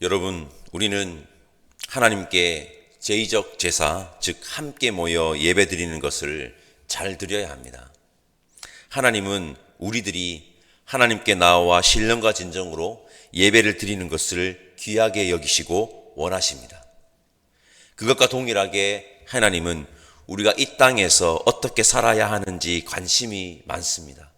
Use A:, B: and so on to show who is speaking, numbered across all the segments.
A: 여러분, 우리는 하나님께 제의적 제사, 즉 함께 모여 예배드리는 것을 잘 드려야 합니다. 하나님은 우리들이 하나님께 나와 신령과 진정으로 예배를 드리는 것을 귀하게 여기시고 원하십니다. 그것과 동일하게 하나님은 우리가 이 땅에서 어떻게 살아야 하는지 관심이 많습니다.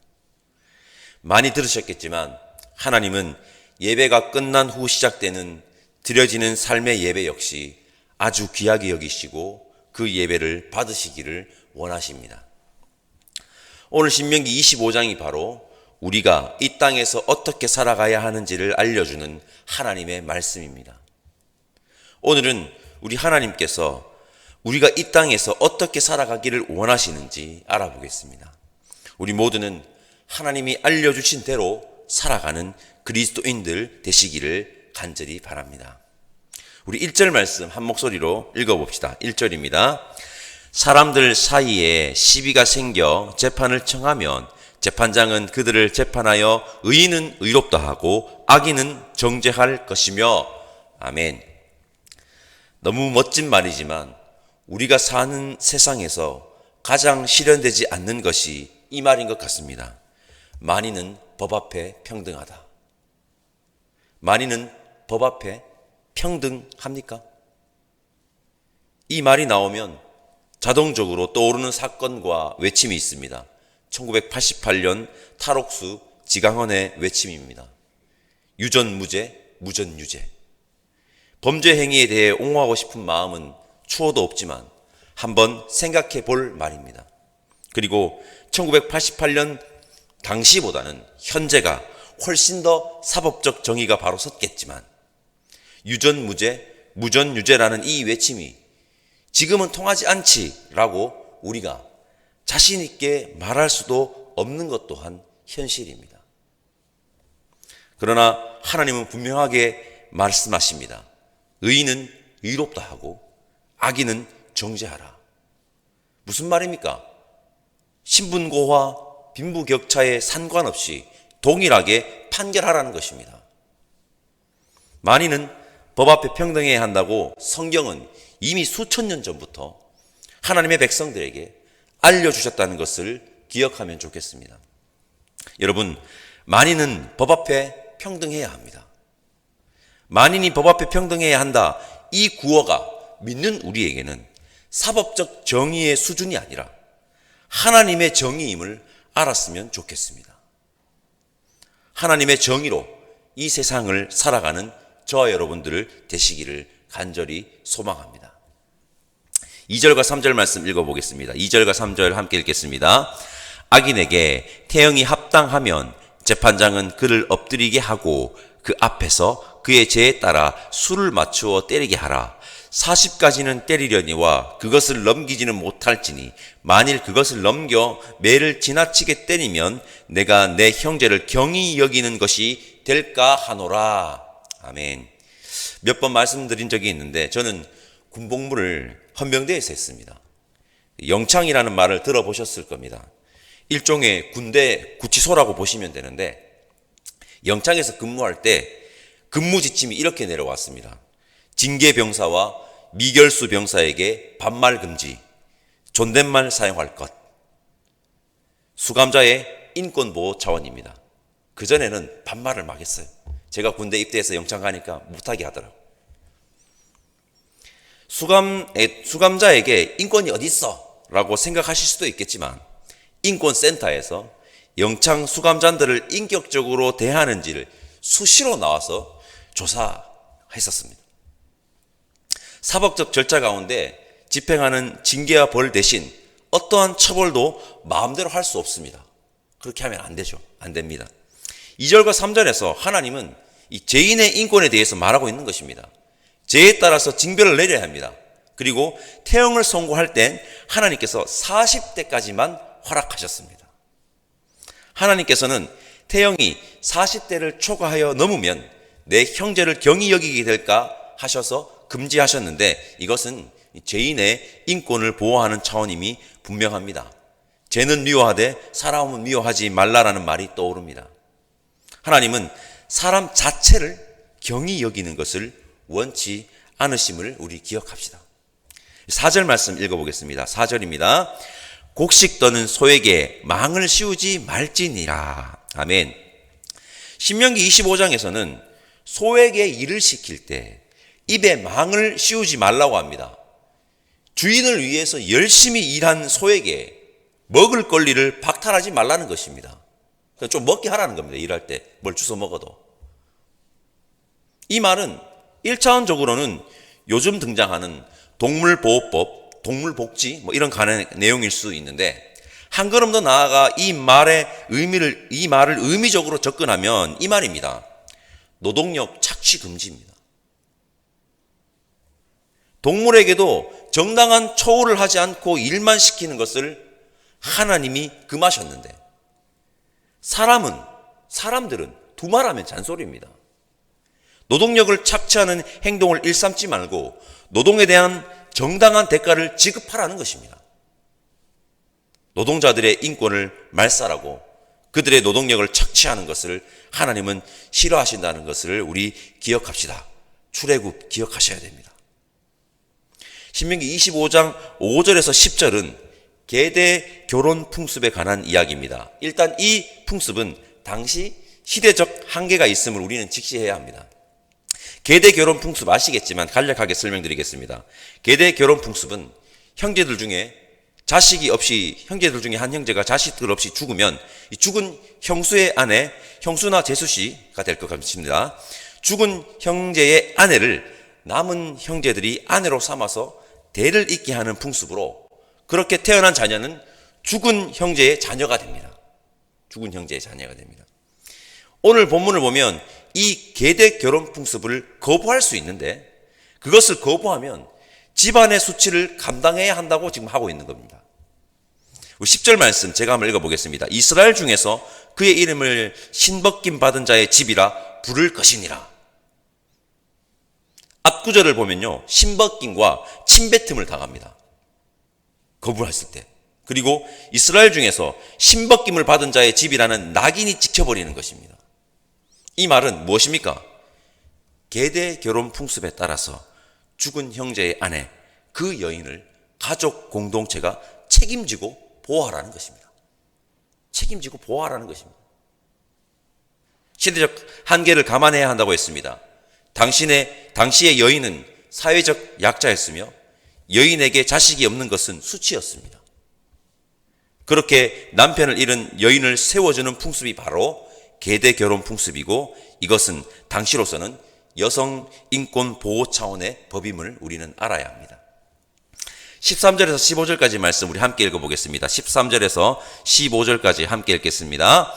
A: 많이 들으셨겠지만 하나님은 예배가 끝난 후 시작되는 드려지는 삶의 예배 역시 아주 귀하게 여기시고 그 예배를 받으시기를 원하십니다. 오늘 신명기 25장이 바로 우리가 이 땅에서 어떻게 살아가야 하는지를 알려주는 하나님의 말씀입니다. 오늘은 우리 하나님께서 우리가 이 땅에서 어떻게 살아가기를 원하시는지 알아보겠습니다. 우리 모두는 하나님이 알려주신 대로 살아가는 그리스도인들 되시기를 간절히 바랍니다. 우리 1절 말씀 한 목소리로 읽어봅시다. 1절입니다. 사람들 사이에 시비가 생겨 재판을 청하면 재판장은 그들을 재판하여 의인은 의롭다 하고 악인은 정죄할 것이며. 아멘. 너무 멋진 말이지만 우리가 사는 세상에서 가장 실현되지 않는 것이 이 말인 것 같습니다. 만인은 법 앞에 평등하다. 만인은 법 앞에 평등합니까? 이 말이 나오면 자동적으로 떠오르는 사건과 외침이 있습니다. 1988년 탈옥수 지강헌의 외침입니다. 유전무죄, 무전유죄. 범죄 행위에 대해 옹호하고 싶은 마음은 추호도 없지만 한번 생각해 볼 말입니다. 그리고 1988년 당시보다는 현재가 훨씬 더 사법적 정의가 바로 섰겠지만 유전무죄, 무전유죄라는 이 외침이 지금은 통하지 않지라고 우리가 자신 있게 말할 수도 없는 것 또한 현실입니다. 그러나 하나님은 분명하게 말씀하십니다. 의인은 의롭다 하고 악인은 정죄하라. 무슨 말입니까? 신분고와 빈부격차에 상관없이 동일하게 판결하라는 것입니다. 만인은 법 앞에 평등해야 한다고 성경은 이미 수천 년 전부터 하나님의 백성들에게 알려주셨다는 것을 기억하면 좋겠습니다. 여러분, 만인은 법 앞에 평등해야 합니다. 만인이 법 앞에 평등해야 한다. 이 구호가 믿는 우리에게는 사법적 정의의 수준이 아니라 하나님의 정의임을 알았으면 좋겠습니다. 하나님의 정의로 이 세상을 살아가는 저와 여러분들을 되시기를 간절히 소망합니다. 2절과 3절 말씀 읽어보겠습니다. 2절과 3절 함께 읽겠습니다. 악인에게 태형이 합당하면 재판장은 그를 엎드리게 하고 그 앞에서 그의 죄에 따라 수를 맞추어 때리게 하라. 40까지는 때리려니와 그것을 넘기지는 못할지니 만일 그것을 넘겨 매를 지나치게 때리면 내가 내 형제를 경히 여기는 것이 될까 하노라. 아멘. 몇 번 말씀드린 적이 있는데 저는 군복무를 헌병대에서 했습니다. 영창이라는 말을 들어보셨을 겁니다. 일종의 군대 구치소라고 보시면 되는데 영창에서 근무할 때 근무 지침이 이렇게 내려왔습니다. 징계병사와 미결수 병사에게 반말 금지, 존댓말 사용할 것. 수감자의 인권보호 차원입니다. 그전에는 반말을 막 했어요. 제가 군대 입대해서 영창 가니까 못하게 하더라고요. 수감자에게 인권이 어디 있어? 라고 생각하실 수도 있겠지만 인권센터에서 영창 수감자들을 인격적으로 대하는지를 수시로 나와서 조사했었습니다. 사법적 절차 가운데 집행하는 징계와 벌 대신 어떠한 처벌도 마음대로 할 수 없습니다. 그렇게 하면 안 되죠. 안 됩니다. 2절과 3절에서 하나님은 이 죄인의 인권에 대해서 말하고 있는 것입니다. 죄에 따라서 징벌을 내려야 합니다. 그리고 태형을 선고할 땐 하나님께서 40대까지만 허락하셨습니다. 하나님께서는 태형이 40대를 초과하여 넘으면 내 형제를 경히 여기게 될까 하셔서 금지하셨는데 이것은 죄인의 인권을 보호하는 차원임이 분명합니다. 죄는 미워하되 사람은 미워하지 말라라는 말이 떠오릅니다. 하나님은 사람 자체를 경히 여기는 것을 원치 않으심을 우리 기억합시다. 4절 말씀 읽어보겠습니다. 4절입니다. 곡식 떠는 소에게 망을 씌우지 말지니라. 아멘. 신명기 25장에서는 소에게 일을 시킬 때 입에 망을 씌우지 말라고 합니다. 주인을 위해서 열심히 일한 소에게 먹을 권리를 박탈하지 말라는 것입니다. 좀 먹게 하라는 겁니다. 일할 때 뭘 주워 먹어도. 이 말은 1차원적으로는 요즘 등장하는 동물보호법, 동물복지 이런 간의 내용일 수 있는데, 한 걸음 더 나아가 이 말을 의미적으로 접근하면 이 말입니다. 노동력 착취 금지입니다. 동물에게도 정당한 처우를 하지 않고 일만 시키는 것을 하나님이 금하셨는데, 사람들은 두말하면 잔소리입니다. 노동력을 착취하는 행동을 일삼지 말고 노동에 대한 정당한 대가를 지급하라는 것입니다. 노동자들의 인권을 말살하고 그들의 노동력을 착취하는 것을 하나님은 싫어하신다는 것을 우리 기억합시다. 출애굽 기억하셔야 됩니다. 신명기 25장 5절에서 10절은 계대 결혼 풍습에 관한 이야기입니다. 일단 이 풍습은 당시 시대적 한계가 있음을 우리는 직시해야 합니다. 계대 결혼 풍습 아시겠지만 간략하게 설명드리겠습니다. 계대 결혼 풍습은 형제들 중에 형제들 중에 한 형제가 자식들 없이 죽으면 이 죽은 형수의 아내, 형수나 제수씨가 될 것 같습니다. 죽은 형제의 아내를 남은 형제들이 아내로 삼아서 대를 잇게 하는 풍습으로, 그렇게 태어난 자녀는 죽은 형제의 자녀가 됩니다. 죽은 형제의 자녀가 됩니다. 오늘 본문을 보면 이 계대 결혼 풍습을 거부할 수 있는데, 그것을 거부하면 집안의 수치를 감당해야 한다고 지금 하고 있는 겁니다. 10절 말씀 제가 한번 읽어보겠습니다. 이스라엘 중에서 그의 이름을 신벗김 받은 자의 집이라 부를 것이니라. 앞구절을 보면요, 신벗김과 침뱉음을 당합니다. 거부했을 때. 그리고 이스라엘 중에서 신벗김을 받은 자의 집이라는 낙인이 찍혀버리는 것입니다. 이 말은 무엇입니까? 계대 결혼 풍습에 따라서 죽은 형제의 아내, 그 여인을 가족 공동체가 책임지고 보호하라는 것입니다. 책임지고 보호하라는 것입니다. 시대적 한계를 감안해야 한다고 했습니다. 당시의 여인은 사회적 약자였으며 여인에게 자식이 없는 것은 수치였습니다. 그렇게 남편을 잃은 여인을 세워주는 풍습이 바로 계대 결혼 풍습이고, 이것은 당시로서는 여성 인권 보호 차원의 법임을 우리는 알아야 합니다. 13절에서 15절까지 말씀 우리 함께 읽어보겠습니다. 13절에서 15절까지 함께 읽겠습니다.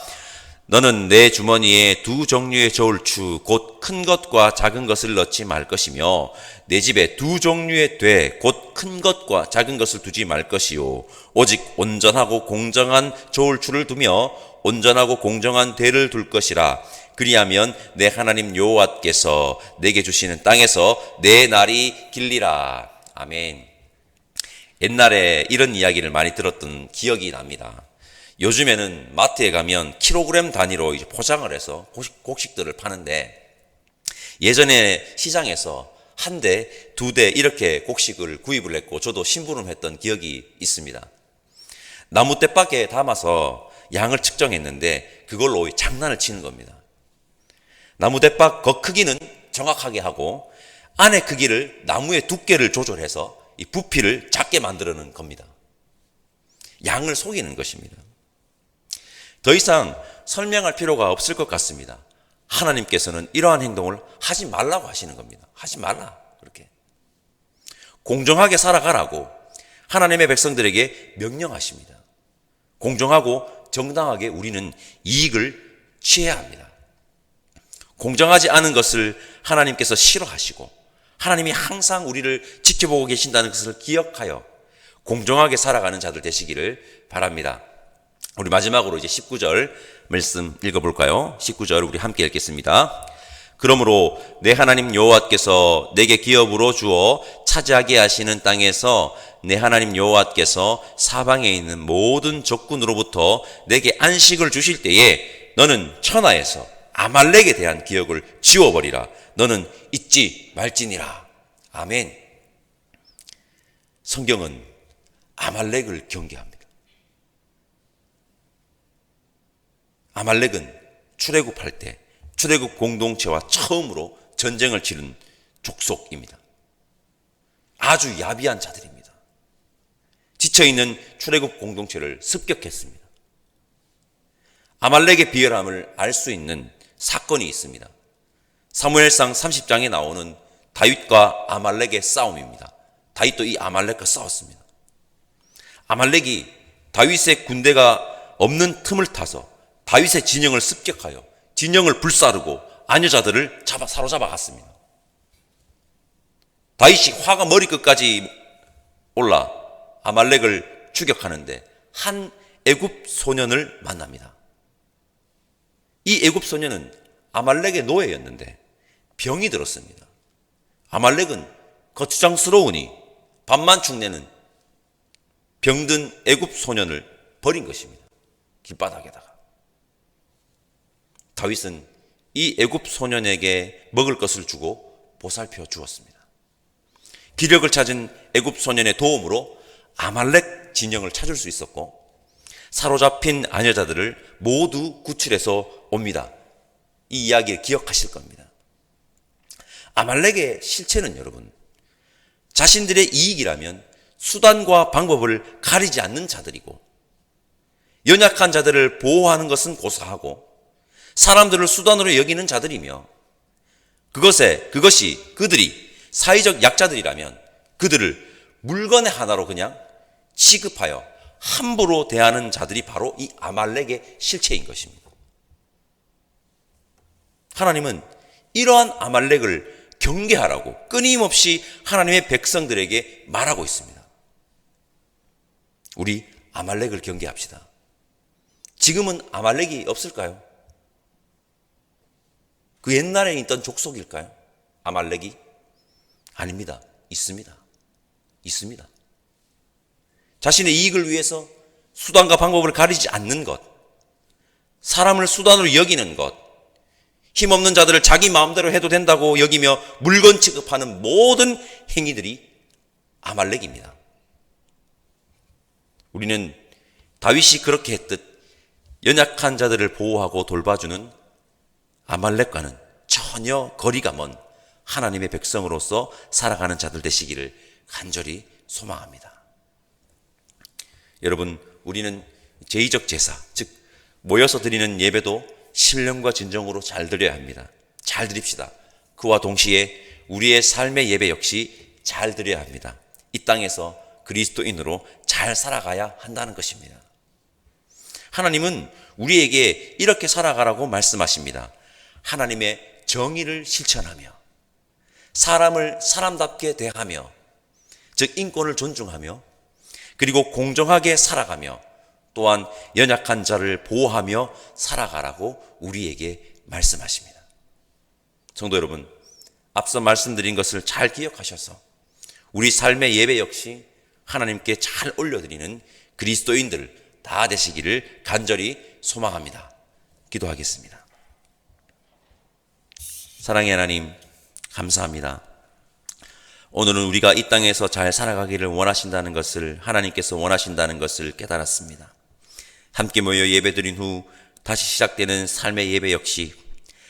A: 너는 내 주머니에 두 종류의 저울추 곧 큰 것과 작은 것을 넣지 말 것이며 내 집에 두 종류의 돼 곧 큰 것과 작은 것을 두지 말 것이요 오직 온전하고 공정한 저울추를 두며 온전하고 공정한 돼를 둘 것이라. 그리하면 내 하나님 여호와께서 내게 주시는 땅에서 내 날이 길리라. 아멘. 옛날에 이런 이야기를 많이 들었던 기억이 납니다. 요즘에는 마트에 가면 킬로그램 단위로 이제 포장을 해서 곡식들을 파는데, 예전에 시장에서 한 대, 두 대 이렇게 곡식을 구입을 했고 저도 심부름했던 기억이 있습니다. 나무대박에 담아서 양을 측정했는데 그걸로 장난을 치는 겁니다. 나무대박 겉 크기는 정확하게 하고 안의 크기를, 나무의 두께를 조절해서 이 부피를 작게 만들어내는 겁니다. 양을 속이는 것입니다. 더 이상 설명할 필요가 없을 것 같습니다. 하나님께서는 이러한 행동을 하지 말라고 하시는 겁니다. 하지 말라. 그렇게 공정하게 살아가라고 하나님의 백성들에게 명령하십니다. 공정하고 정당하게 우리는 이익을 취해야 합니다. 공정하지 않은 것을 하나님께서 싫어하시고 하나님이 항상 우리를 지켜보고 계신다는 것을 기억하여 공정하게 살아가는 자들 되시기를 바랍니다. 우리 마지막으로 이제 19절 말씀 읽어볼까요? 19절 우리 함께 읽겠습니다. 그러므로 내 하나님 여호와께서 내게 기업으로 주어 차지하게 하시는 땅에서 내 하나님 여호와께서 사방에 있는 모든 적군으로부터 내게 안식을 주실 때에 너는 천하에서 아말렉에 대한 기억을 지워버리라. 너는 잊지 말지니라. 아멘. 성경은 아말렉을 경계합니다. 아말렉은 출애굽할 때 출애굽 공동체와 처음으로 전쟁을 치른 족속입니다. 아주 야비한 자들입니다. 지쳐있는 출애굽 공동체를 습격했습니다. 아말렉의 비열함을 알 수 있는 사건이 있습니다. 사무엘상 30장에 나오는 다윗과 아말렉의 싸움입니다. 다윗도 이 아말렉과 싸웠습니다. 아말렉이 다윗의 군대가 없는 틈을 타서 다윗의 진영을 습격하여 진영을 불사르고 아녀자들을 사로잡아 갔습니다. 다윗이 화가 머리끝까지 올라 아말렉을 추격하는데 한 애굽 소년을 만납니다. 이 애굽 소년은 아말렉의 노예였는데 병이 들었습니다. 아말렉은 거추장스러우니 밥만 축내는 병든 애굽 소년을 버린 것입니다. 길바닥에다가. 다윗은 이 애굽 소년에게 먹을 것을 주고 보살펴 주었습니다. 기력을 찾은 애굽 소년의 도움으로 아말렉 진영을 찾을 수 있었고 사로잡힌 아녀자들을 모두 구출해서 옵니다. 이 이야기를 기억하실 겁니다. 아말렉의 실체는 여러분, 자신들의 이익이라면 수단과 방법을 가리지 않는 자들이고 연약한 자들을 보호하는 것은 고사하고 사람들을 수단으로 여기는 자들이며 그것이 그들이 사회적 약자들이라면 그들을 물건의 하나로 그냥 취급하여 함부로 대하는 자들이 바로 이 아말렉의 실체인 것입니다. 하나님은 이러한 아말렉을 경계하라고 끊임없이 하나님의 백성들에게 말하고 있습니다. 우리 아말렉을 경계합시다. 지금은 아말렉이 없을까요? 그 옛날에 있던 족속일까요? 아말렉이? 아닙니다. 있습니다. 있습니다. 자신의 이익을 위해서 수단과 방법을 가리지 않는 것, 사람을 수단으로 여기는 것, 힘없는 자들을 자기 마음대로 해도 된다고 여기며 물건 취급하는 모든 행위들이 아말렉입니다. 우리는 다윗이 그렇게 했듯 연약한 자들을 보호하고 돌봐주는 아말렉과는 전혀 거리가 먼 하나님의 백성으로서 살아가는 자들 되시기를 간절히 소망합니다. 여러분, 우리는 제의적 제사, 즉 모여서 드리는 예배도 신령과 진정으로 잘 드려야 합니다. 잘 드립시다. 그와 동시에 우리의 삶의 예배 역시 잘 드려야 합니다. 이 땅에서 그리스도인으로 잘 살아가야 한다는 것입니다. 하나님은 우리에게 이렇게 살아가라고 말씀하십니다. 하나님의 정의를 실천하며 사람을 사람답게 대하며 즉 인권을 존중하며 그리고 공정하게 살아가며 또한 연약한 자를 보호하며 살아가라고 우리에게 말씀하십니다. 성도 여러분, 앞서 말씀드린 것을 잘 기억하셔서 우리 삶의 예배 역시 하나님께 잘 올려드리는 그리스도인들 다 되시기를 간절히 소망합니다. 기도하겠습니다. 사랑의 하나님, 감사합니다. 오늘은 우리가 이 땅에서 잘 살아가기를 원하신다는 것을, 하나님께서 원하신다는 것을 깨달았습니다. 함께 모여 예배드린 후 다시 시작되는 삶의 예배 역시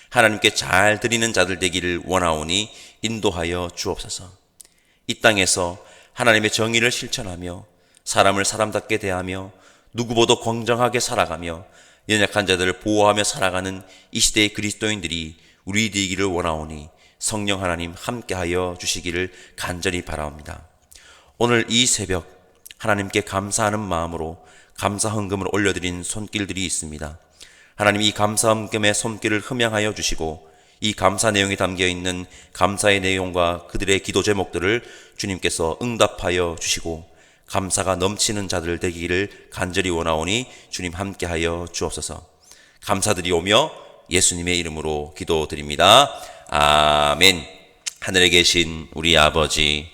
A: 하나님께 잘 드리는 자들 되기를 원하오니 인도하여 주옵소서. 이 땅에서 하나님의 정의를 실천하며 사람을 사람답게 대하며 누구보다 공정하게 살아가며 연약한 자들을 보호하며 살아가는 이 시대의 그리스도인들이 우리 되기를 원하오니 성령 하나님 함께하여 주시기를 간절히 바라옵니다. 오늘 이 새벽 하나님께 감사하는 마음으로 감사 헌금을 올려드린 손길들이 있습니다. 하나님, 이 감사 헌금의 손길을 흠양하여 주시고 이 감사 내용이 담겨있는 감사의 내용과 그들의 기도 제목들을 주님께서 응답하여 주시고 감사가 넘치는 자들 되기를 간절히 원하오니 주님 함께하여 주옵소서. 감사드리오며 예수님의 이름으로 기도드립니다. 아멘. 하늘에 계신 우리 아버지,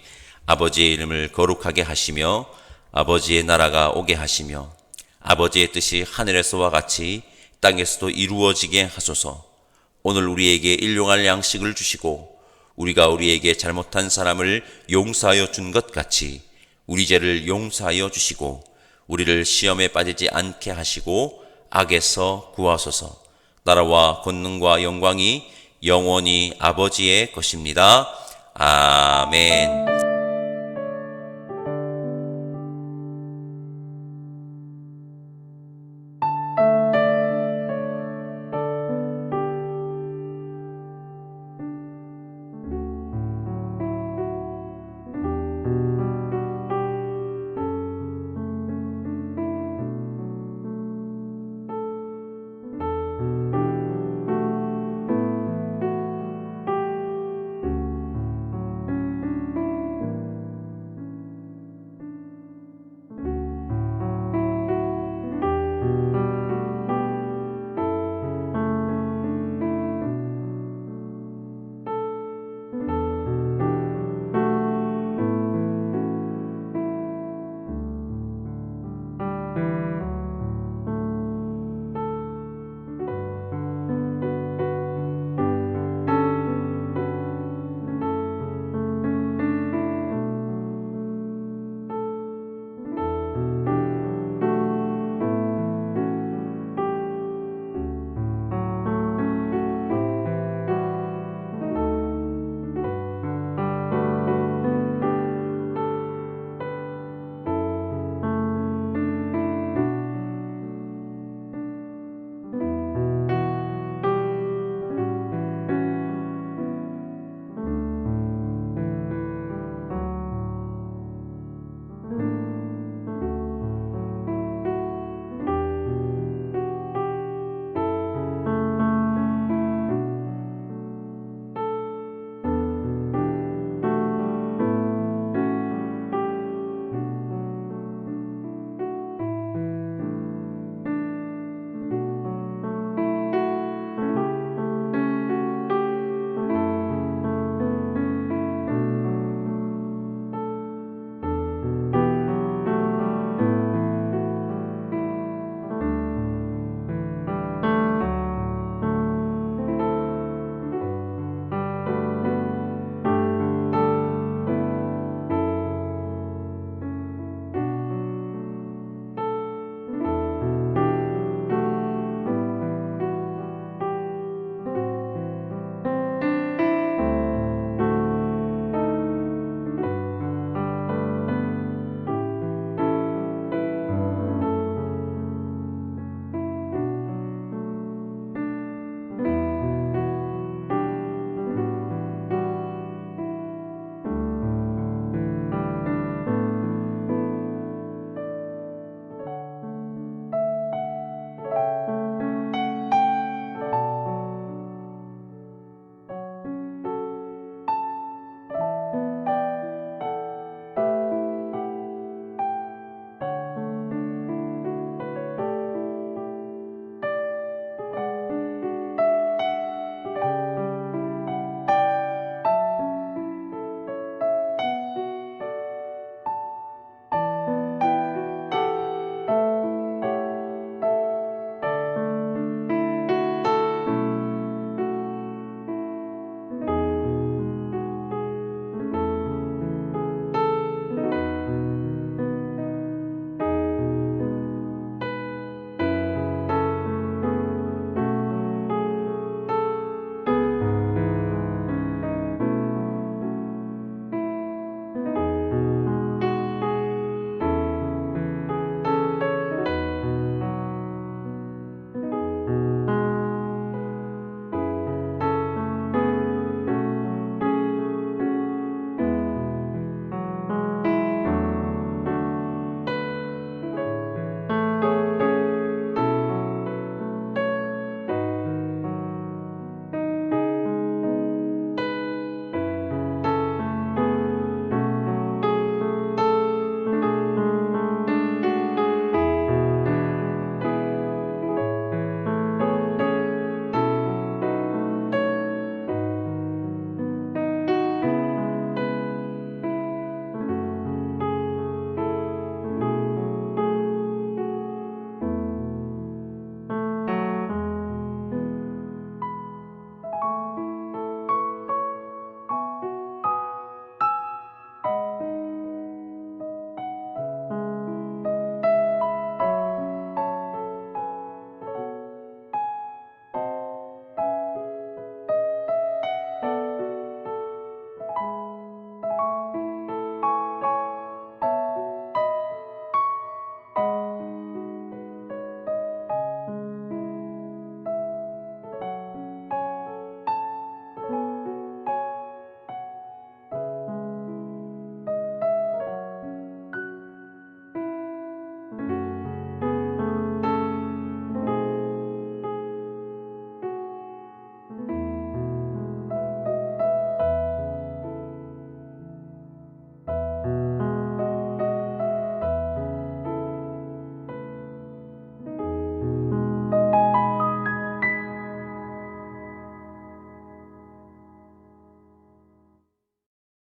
A: 아버지의 이름을 거룩하게 하시며 아버지의 나라가 오게 하시며 아버지의 뜻이 하늘에서와 같이 땅에서도 이루어지게 하소서. 오늘 우리에게 일용할 양식을 주시고 우리가 우리에게 잘못한 사람을 용서하여 준 것 같이 우리 죄를 용서하여 주시고 우리를 시험에 빠지지 않게 하시고 악에서 구하소서. 나라와 권능과 영광이 영원히 아버지의 것입니다. 아멘.